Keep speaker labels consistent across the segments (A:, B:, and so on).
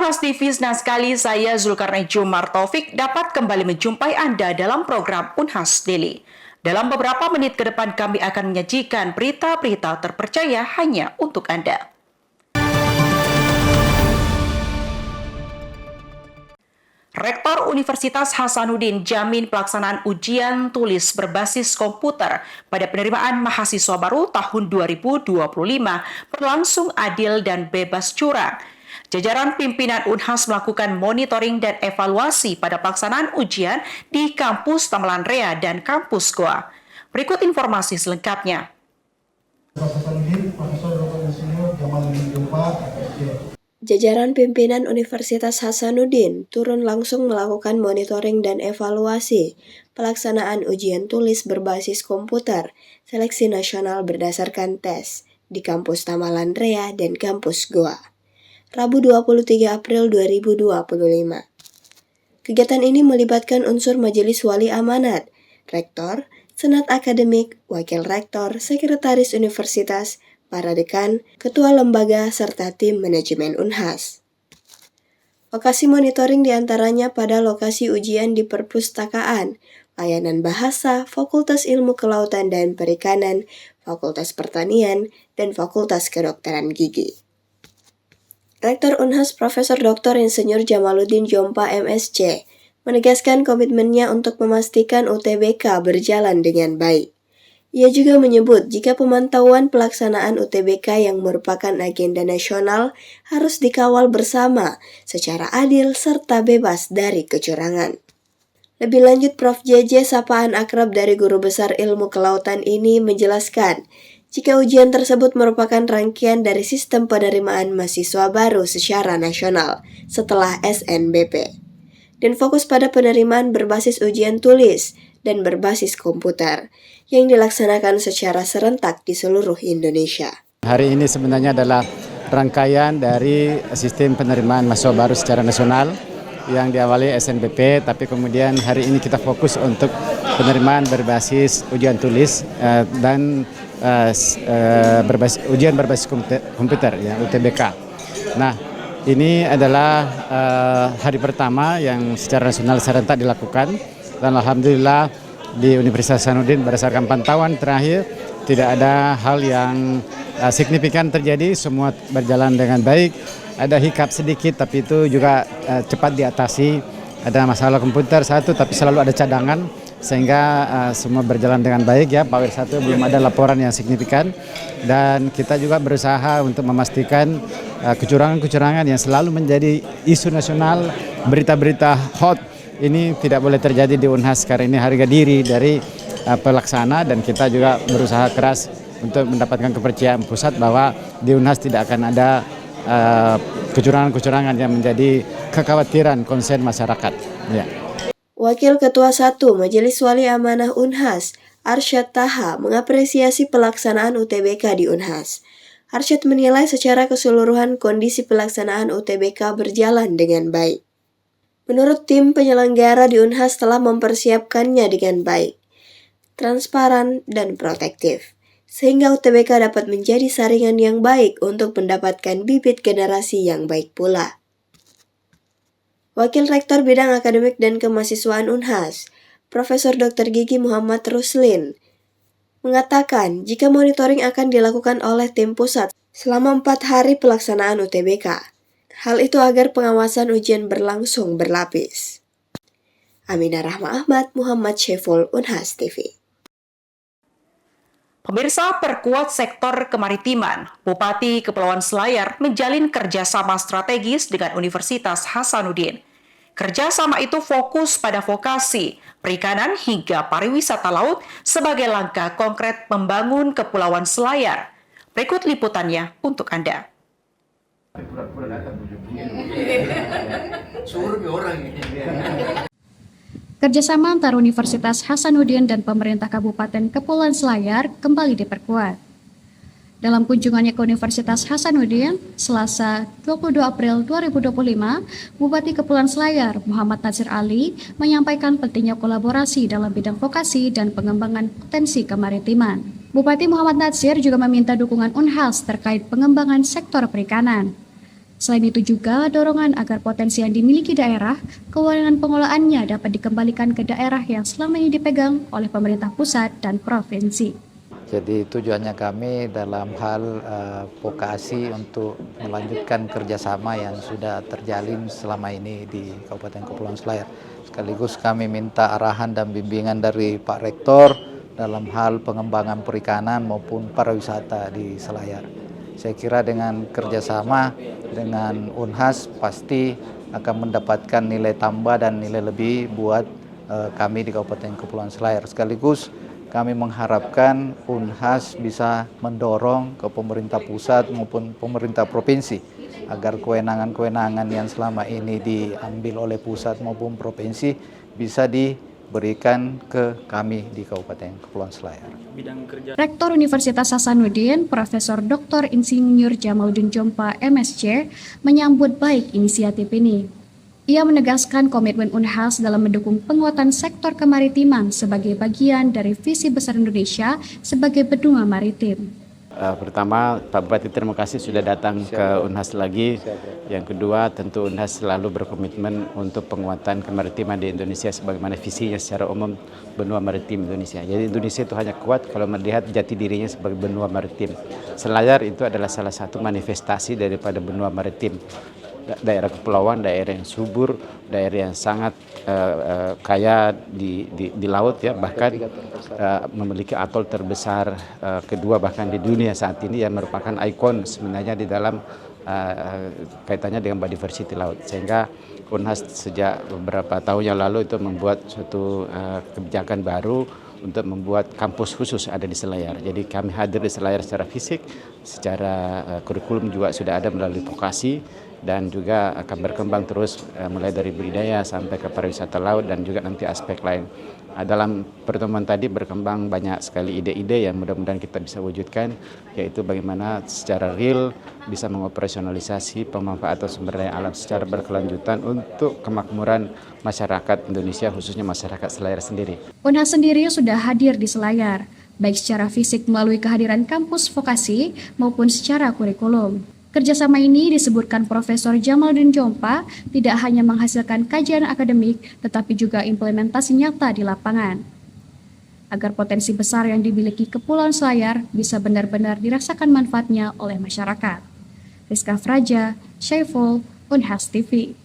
A: Unhas TV, senang sekali saya Zulkarnain Jumar Taufik dapat kembali menjumpai Anda dalam program Unhas Daily. Dalam beberapa menit ke depan kami akan menyajikan berita-berita terpercaya hanya untuk Anda. Rektor Universitas Hasanuddin jamin pelaksanaan ujian tulis berbasis komputer pada penerimaan mahasiswa baru tahun 2025 berlangsung adil dan bebas curang. Jajaran pimpinan Unhas melakukan monitoring dan evaluasi pada pelaksanaan ujian di kampus Tamalan Rea dan kampus Goa. Berikut informasi selengkapnya.
B: Jajaran pimpinan Universitas Hasanuddin turun langsung melakukan monitoring dan evaluasi pelaksanaan ujian tulis berbasis komputer seleksi nasional berdasarkan tes di kampus Tamalan Rea dan kampus Goa. Rabu 23 April 2025. Kegiatan ini melibatkan unsur Majelis Wali Amanat, Rektor, Senat Akademik, Wakil Rektor, Sekretaris Universitas, para dekan, ketua lembaga, serta tim manajemen Unhas. Lokasi monitoring diantaranya pada lokasi ujian di Perpustakaan, Layanan Bahasa, Fakultas Ilmu Kelautan dan Perikanan, Fakultas Pertanian, dan Fakultas Kedokteran Gigi. Rektor Unhas Profesor Dr. Insinyur Jamaluddin Jompa MSc menegaskan komitmennya untuk memastikan UTBK berjalan dengan baik. Ia juga menyebut jika pemantauan pelaksanaan UTBK yang merupakan agenda nasional harus dikawal bersama secara adil serta bebas dari kecurangan. Lebih lanjut, Prof. JJ sapaan akrab dari Guru Besar Ilmu Kelautan ini menjelaskan jika ujian tersebut merupakan rangkaian dari sistem penerimaan mahasiswa baru secara nasional setelah SNBP, dan fokus pada penerimaan berbasis ujian tulis dan berbasis komputer yang dilaksanakan secara serentak di seluruh Indonesia.
C: Hari ini sebenarnya adalah rangkaian dari sistem penerimaan mahasiswa baru secara nasional yang diawali SNBP, tapi kemudian hari ini kita fokus untuk penerimaan berbasis ujian tulis dan ujian berbasis komputer, ya, UTBK. Nah, ini adalah hari pertama yang secara nasional serentak dilakukan, dan alhamdulillah di Universitas Hasanuddin berdasarkan pantauan terakhir tidak ada hal yang signifikan terjadi, semua berjalan dengan baik. Ada hiccup sedikit tapi itu juga cepat diatasi. Ada masalah komputer satu tapi selalu ada cadangan sehingga semua berjalan dengan baik, ya. Power 1 belum ada laporan yang signifikan, dan kita juga berusaha untuk memastikan kecurangan-kecurangan yang selalu menjadi isu nasional, berita-berita hot ini tidak boleh terjadi di Unhas, karena ini harga diri dari pelaksana, dan kita juga berusaha keras untuk mendapatkan kepercayaan pusat bahwa di Unhas tidak akan ada kecurangan-kecurangan yang menjadi kekhawatiran konsen masyarakat, ya.
B: Wakil Ketua 1 Majelis Wali Amanah Unhas, Arsyad Taha, mengapresiasi pelaksanaan UTBK di Unhas. Arsyad menilai secara keseluruhan kondisi pelaksanaan UTBK berjalan dengan baik. Menurut tim penyelenggara di Unhas telah mempersiapkannya dengan baik, transparan, dan protektif, sehingga UTBK dapat menjadi saringan yang baik untuk mendapatkan bibit generasi yang baik pula. Wakil Rektor Bidang Akademik dan Kemahasiswaan Unhas, Profesor Dr. Gigi Muhammad Ruslin, mengatakan jika monitoring akan dilakukan oleh tim pusat selama 4 hari pelaksanaan UTBK. Hal itu agar pengawasan ujian berlangsung berlapis. Aminah Rahma Ahmad, Muhammad Syeful, Unhas TV.
A: Pemirsa, perkuat sektor kemaritiman, Bupati Kepulauan Selayar menjalin kerjasama strategis dengan Universitas Hasanuddin. Kerjasama itu fokus pada vokasi, perikanan hingga pariwisata laut sebagai langkah konkret membangun Kepulauan Selayar. Berikut liputannya untuk Anda.
D: Kerjasama antara Universitas Hasanuddin dan pemerintah Kabupaten Kepulauan Selayar kembali diperkuat. Dalam kunjungannya ke Universitas Hasanuddin, Selasa 22 April 2025, Bupati Kepulauan Selayar Muhammad Natsir Ali menyampaikan pentingnya kolaborasi dalam bidang vokasi dan pengembangan potensi kemaritiman. Bupati Muhammad Natsir juga meminta dukungan Unhas terkait pengembangan sektor perikanan. Selain itu juga dorongan agar potensi yang dimiliki daerah, kewenangan pengelolaannya dapat dikembalikan ke daerah yang selama ini dipegang oleh pemerintah pusat dan provinsi.
E: Jadi tujuannya kami dalam hal vokasi untuk melanjutkan kerjasama yang sudah terjalin selama ini di Kabupaten Kepulauan Selayar. Sekaligus kami minta arahan dan bimbingan dari Pak Rektor dalam hal pengembangan perikanan maupun pariwisata di Selayar. Saya kira dengan kerjasama dengan Unhas pasti akan mendapatkan nilai tambah dan nilai lebih buat kami di Kabupaten Kepulauan Selayar. Sekaligus kami mengharapkan Unhas bisa mendorong ke pemerintah pusat maupun pemerintah provinsi agar kewenangan-kewenangan yang selama ini diambil oleh pusat maupun provinsi bisa diberikan ke kami di Kabupaten Kepulauan Selayar.
D: Rektor Universitas Hasanuddin, Profesor Dr. Insinyur Jamaluddin Jompa, MSc, menyambut baik inisiatif ini. Ia menegaskan komitmen Unhas dalam mendukung penguatan sektor kemaritiman sebagai bagian dari visi besar Indonesia sebagai benua maritim.
C: Pertama, Pak Bupati terima kasih sudah datang ke Unhas lagi. Yang kedua, tentu Unhas selalu berkomitmen untuk penguatan kemaritiman di Indonesia sebagaimana visinya secara umum benua maritim Indonesia. Jadi Indonesia itu hanya kuat kalau melihat jati dirinya sebagai benua maritim. Selayar itu adalah salah satu manifestasi daripada benua maritim. Daerah kepulauan, daerah yang subur, daerah yang sangat kaya di laut ya, bahkan memiliki atol terbesar kedua bahkan di dunia saat ini yang merupakan ikon sebenarnya di dalam kaitannya dengan biodiversity laut. Sehingga Unhas sejak beberapa tahun yang lalu itu membuat suatu kebijakan baru untuk membuat kampus khusus ada di Selayar. Jadi kami hadir di Selayar secara fisik, secara kurikulum juga sudah ada melalui vokasi, dan juga akan berkembang terus mulai dari budidaya sampai ke pariwisata laut dan juga nanti aspek lain. Dalam pertemuan tadi berkembang banyak sekali ide-ide yang mudah-mudahan kita bisa wujudkan, yaitu bagaimana secara real bisa mengoperasionalisasi pemanfaatan sumber daya alam secara berkelanjutan untuk kemakmuran masyarakat Indonesia, khususnya masyarakat Selayar sendiri.
D: Unhas sendiri sudah hadir di Selayar, baik secara fisik melalui kehadiran kampus vokasi maupun secara kurikulum. Kerjasama ini disebutkan Profesor Jamaluddin Jompa tidak hanya menghasilkan kajian akademik, tetapi juga implementasi nyata di lapangan. Agar potensi besar yang dimiliki Kepulauan Selayar bisa benar-benar dirasakan manfaatnya oleh masyarakat. Rizka Fraja, Syaiful, Unhas TV.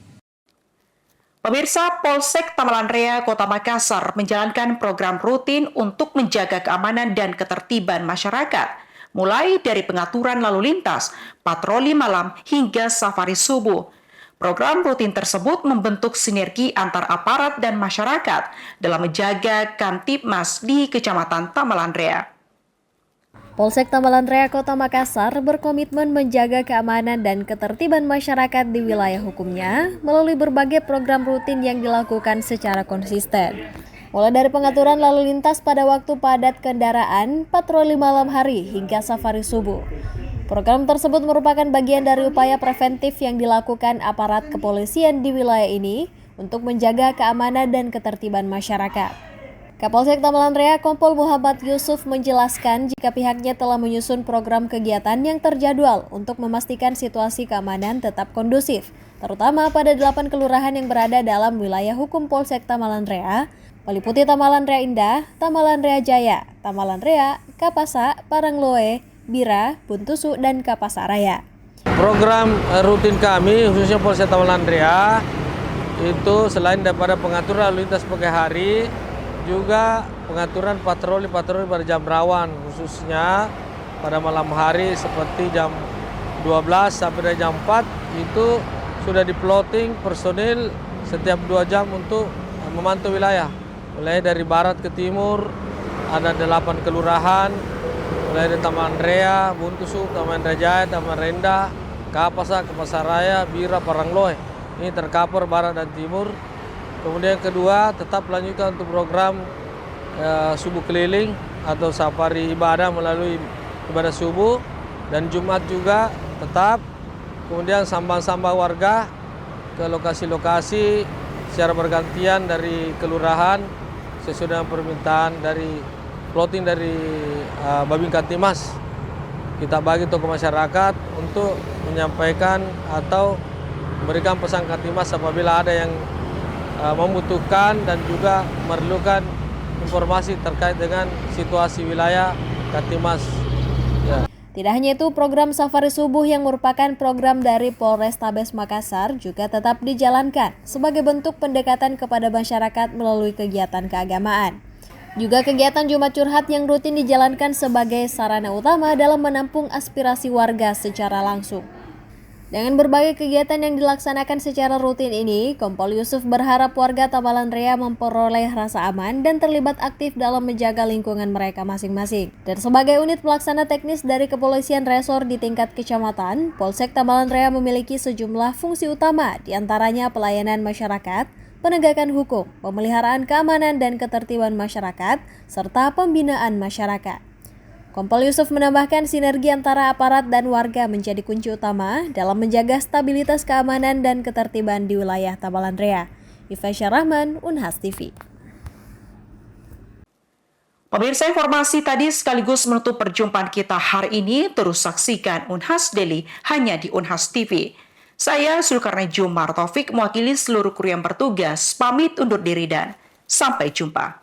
A: Pemirsa, Polsek Tamalan Rea, Kota Makassar menjalankan program rutin untuk menjaga keamanan dan ketertiban masyarakat, mulai dari pengaturan lalu lintas, patroli malam, hingga safari subuh. Program rutin tersebut membentuk sinergi antar aparat dan masyarakat dalam menjaga Kamtibmas di Kecamatan Tamalan Rea.
F: Polsek Tamalan Rea Kota Makassar berkomitmen menjaga keamanan dan ketertiban masyarakat di wilayah hukumnya melalui berbagai program rutin yang dilakukan secara konsisten. Mulai dari pengaturan lalu lintas pada waktu padat kendaraan, patroli malam hari, hingga safari subuh. Program tersebut merupakan bagian dari upaya preventif yang dilakukan aparat kepolisian di wilayah ini untuk menjaga keamanan dan ketertiban masyarakat. Kapolsek Tamalan Rea Kompol Muhammad Yusuf menjelaskan jika pihaknya telah menyusun program kegiatan yang terjadwal untuk memastikan situasi keamanan tetap kondusif, terutama pada 8 kelurahan yang berada dalam wilayah hukum Polsek Tamalan Rea, meliputi Tamalan Rea Indah, Tamalan Rea Jaya, Tamalan Rea, Kapasa, Parangloe, Bira, Buntusu, dan Kapasaraya.
G: Program rutin kami, khususnya Polsek Tamalan Rea, itu selain daripada pengaturan lalu lintas pagi hari, juga pengaturan patroli pada jam rawan, khususnya pada malam hari seperti jam 12 sampai jam 4, itu sudah di-plotting personil setiap 2 jam untuk memantau wilayah. Mulai dari barat ke timur, ada 8 kelurahan, mulai dari Taman Rea, Buntusu, Taman Rea Jaya, Taman Renda, Kapasa, Kapasaraya, Bira, Parangloe. Ini tercover barat dan timur. Kemudian yang kedua, tetap lanjutkan untuk program subuh keliling atau safari ibadah melalui ibadah subuh, dan Jumat juga tetap. Kemudian sambang-sambang warga ke lokasi-lokasi secara bergantian dari kelurahan sesuai dengan permintaan dari plotting dari Babin Kamtibmas. kita bagi tokoh masyarakat untuk menyampaikan atau memberikan pesan Katimas apabila ada yang membutuhkan dan juga memerlukan informasi terkait dengan situasi wilayah Katimas. Ya.
F: Tidak hanya itu, program Safari Subuh yang merupakan program dari Polrestabes Makassar juga tetap dijalankan sebagai bentuk pendekatan kepada masyarakat melalui kegiatan keagamaan. Juga kegiatan Jumat Curhat yang rutin dijalankan sebagai sarana utama dalam menampung aspirasi warga secara langsung. Dengan berbagai kegiatan yang dilaksanakan secara rutin ini, Kompol Yusuf berharap warga Tabalan Rea memperoleh rasa aman dan terlibat aktif dalam menjaga lingkungan mereka masing-masing. Dan sebagai unit pelaksana teknis dari Kepolisian Resor di tingkat kecamatan, Polsek Tabalan Rea memiliki sejumlah fungsi utama, diantaranya pelayanan masyarakat, penegakan hukum, pemeliharaan keamanan dan ketertiban masyarakat, serta pembinaan masyarakat. Kompol Yusuf menambahkan sinergi antara aparat dan warga menjadi kunci utama dalam menjaga stabilitas keamanan dan ketertiban di wilayah Tabalan Rea. Ifasya Rahman, Unhas TV.
A: Pemirsa, informasi tadi sekaligus menutup perjumpaan kita hari ini. Terus saksikan Unhas Daily hanya di Unhas TV. Saya Zulkarnain Jumar Taufik mewakili seluruh kru yang bertugas pamit undur diri dan sampai jumpa.